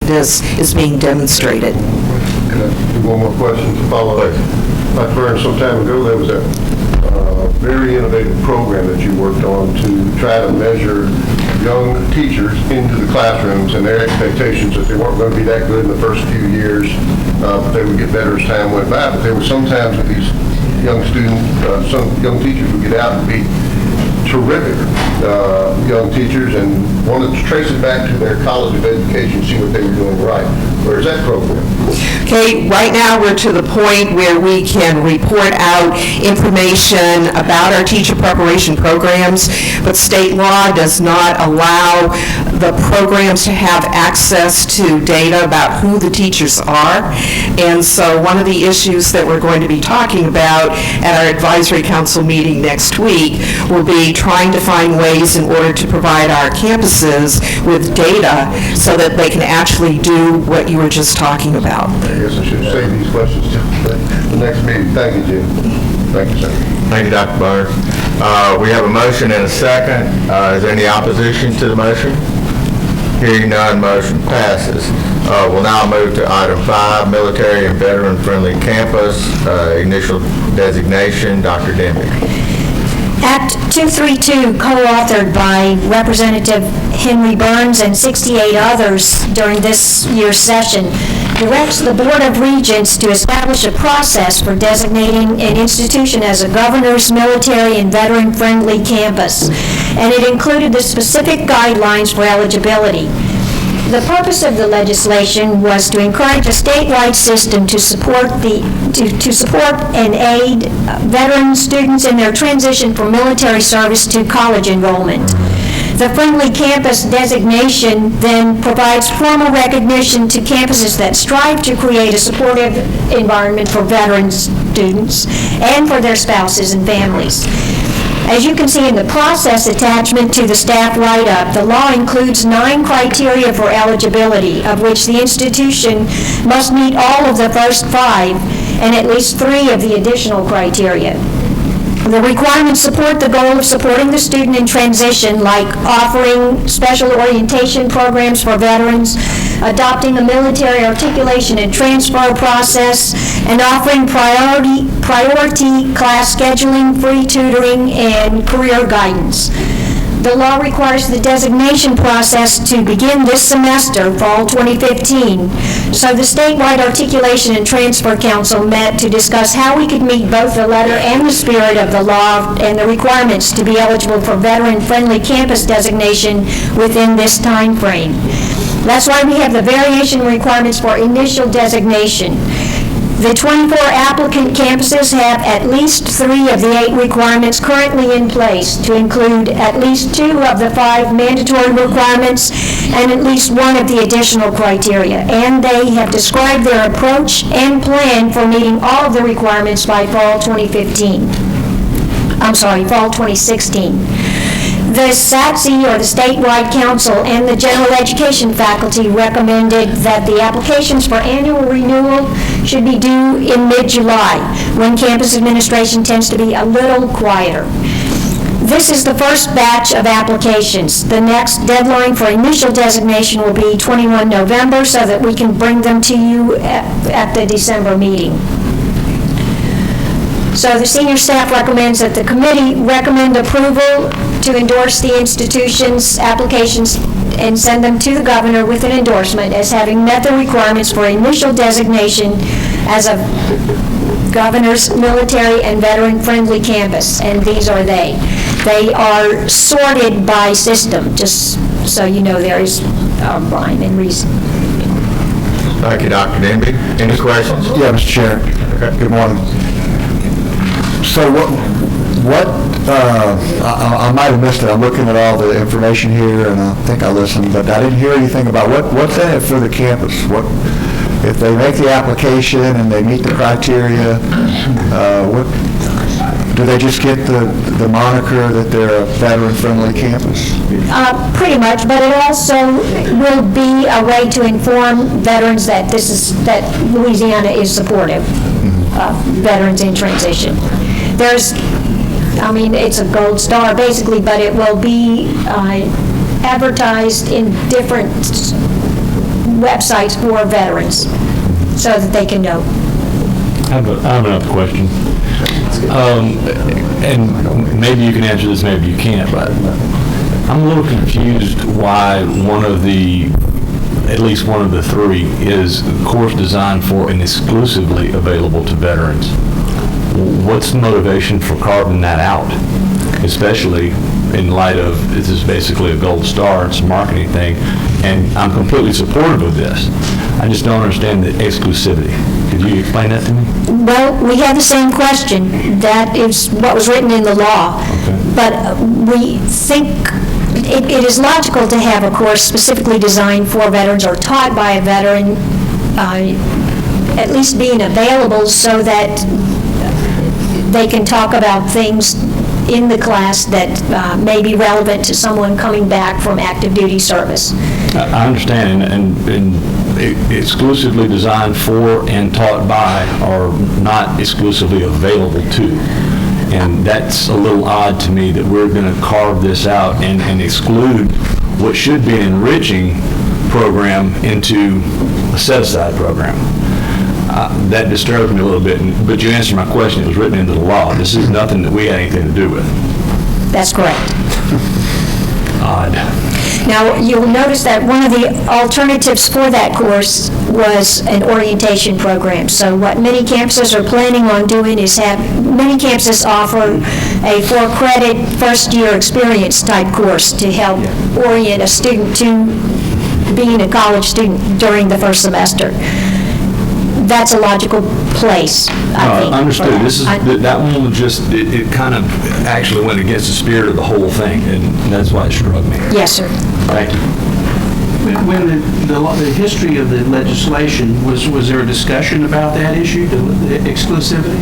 this is being demonstrated. Can I do one more question to follow up? I learned some time ago there was a very innovative program that you worked on to try to measure young teachers into the classrooms and their expectations that they weren't going to be that good in the first few years, but they would get better as time went by. But there were some times that these young students, some young teachers would get out and be terrific young teachers and wanted to trace it back to their college of education, see what they were doing right. Where's that program? Okay, right now we're to the point where we can report out information about our teacher preparation programs, but state law does not allow the programs to have access to data about who the teachers are. And so one of the issues that we're going to be talking about at our advisory council meeting next week will be trying to find ways in order to provide our campuses with data so that they can actually do what you were just talking about. I guess I should save these questions till the next meeting. Thank you, Jim. Thank you, sir. Thank you, Dr. Burns. We have a motion and a second. Is there any opposition to the motion? Hearing none, motion passes. We'll now move to item 5, military and veteran-friendly campus, initial designation. Dr. Denby. Act 232, co-authored by Representative Henry Burns and 68 others during this year's session, directs the Board of Regents to establish a process for designating an institution as a governor's military and veteran-friendly campus, and it included the specific guidelines for eligibility. The purpose of the legislation was to encourage a statewide system to support and aid veteran students in their transition from military service to college enrollment. The Friendly Campus designation then provides formal recognition to campuses that strive to create a supportive environment for veteran students and for their spouses and families. As you can see in the process attachment to the staff write-up, the law includes 9 criteria for eligibility, of which the institution must meet all of the first 5 and at least 3 of the additional criteria. The requirements support the goal of supporting the student in transition, like offering special orientation programs for veterans, adopting a military articulation and transfer process, and offering priority class scheduling, free tutoring, and career guidance. The law requires the designation process to begin this semester, fall 2015. So the Statewide Articulation and Transfer Council met to discuss how we could meet both the letter and the spirit of the law and the requirements to be eligible for veteran-friendly campus designation within this time frame. That's why we have the variation requirements for initial designation. The 24 applicant campuses have at least 3 of the 8 requirements currently in place, to include at least 2 of the 5 mandatory requirements and at least 1 of the additional criteria. And they have described their approach and plan for meeting all of the requirements by fall 2016. The SATC, or the Statewide Council, and the General Education faculty recommended that the applications for annual renewal should be due in mid-July, when campus administration tends to be a little quieter. This is the first batch of applications. The next deadline for initial designation will be 21 November, so that we can bring them to you at the December meeting. So the senior staff recommends that the committee recommend approval to endorse the institution's applications and send them to the governor with an endorsement as having met the requirements for initial designation as a governor's military and veteran-friendly campus, and these are they. They are sorted by system, just so you know there is rhyme and reason. Thank you, Dr. Denby. Any questions? Yeah, Mr. Chair. Okay. Good morning. So I might have missed it. I'm looking at all the information here, and I think I listened, but I didn't hear anything about what's in it for the campus. What if they make the application and they meet the criteria? What do they just get the moniker that they're a veteran-friendly campus? Pretty much, but it also will be a way to inform veterans that that Louisiana is supportive of veterans in transition. It's a gold star basically, but it will be advertised in different websites for veterans so that they can know. I have another question. And maybe you can answer this, maybe you can't, but I'm a little confused why at least one of the three is a course designed for and exclusively available to veterans. What's the motivation for carving that out? Especially in light of, this is basically a gold star, it's a marketing thing, and I'm completely supportive of this. I just don't understand the exclusivity. Could you explain that to me? Well, we had the same question. That is what was written in the law. Okay. But we think it is logical to have a course specifically designed for veterans or taught by a veteran, at least being available so that they can talk about things in the class that may be relevant to someone coming back from active duty service. I understand, and exclusively designed for and taught by are not exclusively available to. And that's a little odd to me that we're going to carve this out and exclude what should be an enriching program into a set-aside program. That disturbed me a little bit, but you answered my question. It was written into the law. This is nothing that we had anything to do with. That's correct. Odd. Now, you'll notice that one of the alternatives for that course was an orientation program. So what many campuses are planning on doing is many campuses offer a 4-credit first-year experience type course to help orient a student to being a college student during the first semester. That's a logical place, I think. Understood. That one was just, it kind of actually went against the spirit of the whole thing, and that's why it struck me. Yes, sir. Thank you. When the history of the legislation, was there a discussion about that issue, the exclusivity,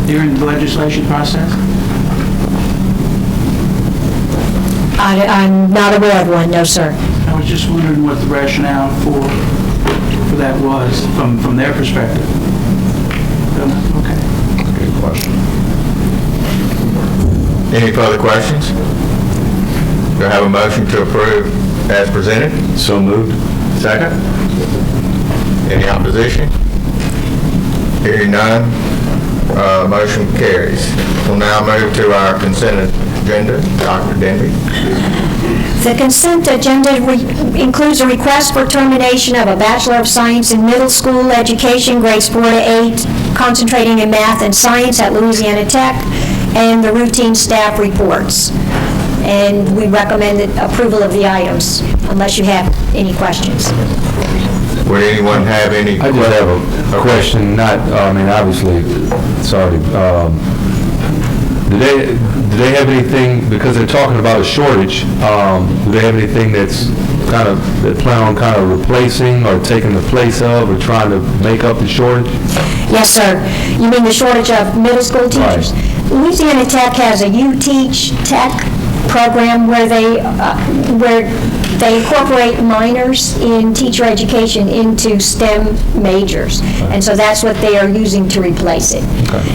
during the legislation process? I'm not aware of one, no, sir. I was just wondering what the rationale for that was from their perspective. Okay. Good question. Any further questions? Do I have a motion to approve as presented? So moved. Second? Any opposition? Hearing none, motion carries. We'll now move to our consent agenda. Dr. Denby. The consent agenda includes a request for termination of a Bachelor of Science in Middle School Education, grades 4 to 8, concentrating in math and science at Louisiana Tech, and the routine staff reports. And we recommend approval of the items, unless you have any questions. Would anyone have any? I just have a question, obviously, sorry. Do they have anything, because they're talking about a shortage, do they have anything that's that plan on kind of replacing or taking the place of or trying to make up the shortage? Yes, sir. You mean the shortage of middle school teachers? Right. Louisiana Tech has a You Teach Tech program where they incorporate minors in teacher education into STEM majors. And so that's what they are using to replace it.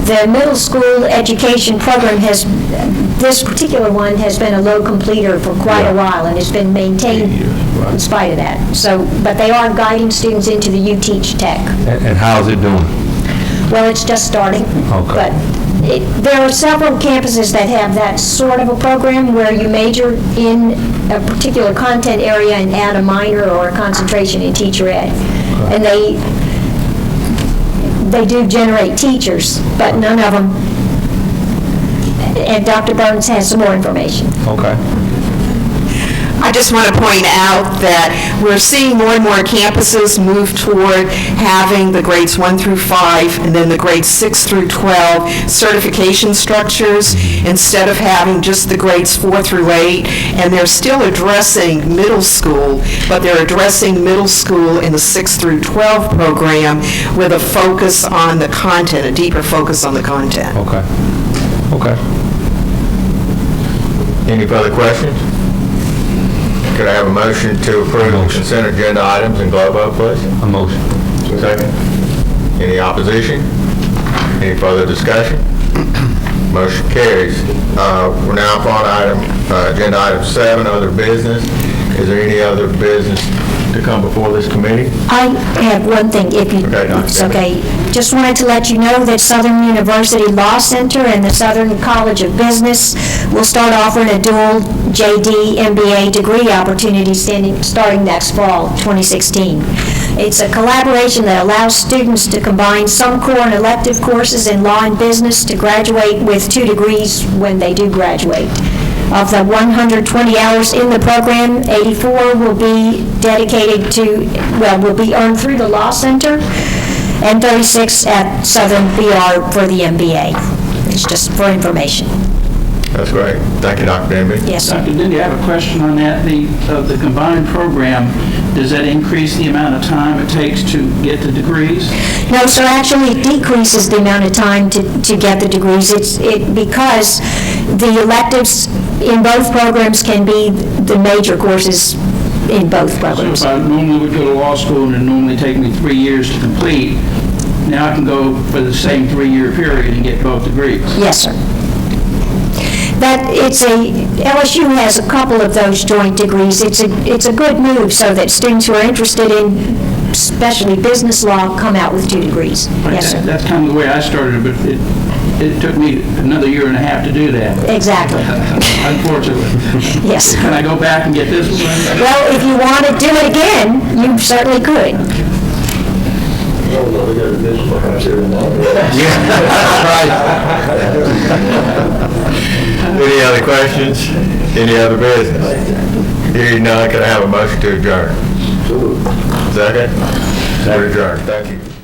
The middle school education program this particular one has been a low completer for quite a while and has been maintained in spite of that. So, but they are guiding students into the You Teach Tech. And how's it doing? Well, it's just starting. Okay. But there are several campuses that have that sort of a program where you major in a particular content area and add a minor or a concentration in teacher ed. And they do generate teachers, but none of them. And Dr. Burns has some more information. Okay. I just want to point out that we're seeing more and more campuses move toward having the grades 1 through 5 and then the grades 6 through 12 certification structures instead of having just the grades 4 through 8. And they're still addressing middle school, but they're addressing middle school in the 6 through 12 program with a focus on the content, a deeper focus on the content. Okay. Okay. Any further questions? Could I have a motion to approve the consent agenda items in Globo, please? A motion. Second. Any opposition? Any further discussion? Motion carries. We're now upon agenda item 7, other business. Is there any other business to come before this committee? I have one thing, if you, Okay, Dr. it's Debbie. okay. Just wanted to let you know that Southern University Law Center and the Southern College of Business will start offering a dual JD MBA degree opportunity starting next fall, 2016. It's a collaboration that allows students to combine some core and elective courses in law and business to graduate with 2 degrees when they do graduate. Of the 120 hours in the program, 84 will be dedicated to, will be earned through the Law Center, and 36 at Southern BR for the MBA. It's just for information. That's great. Thank you, Dr. Denby. Yes, sir. Dr. Dindy, I have a question on that. The combined program, does that increase the amount of time it takes to get the degrees? No, sir, actually it decreases the amount of time to get the degrees. Because the electives in both programs can be the major courses in both So programs. if I normally would go to law school and it normally take me 3 years to complete, now I can go for the same 3-year period and get both degrees. Yes, sir. LSU has a couple of those joint degrees. It's a good move so that students who are interested in especially business law come out with 2 degrees. Yes, sir. That's kind of the way I started, but it took me another 1.5 years to do that. Exactly. Unfortunately. Yes. Can I go back and get this one? Well, if you want to do it again, you certainly could. Any other questions? Any other business? Hearing none, can I have a motion to adjourn? Second? We're adjourned. Thank you.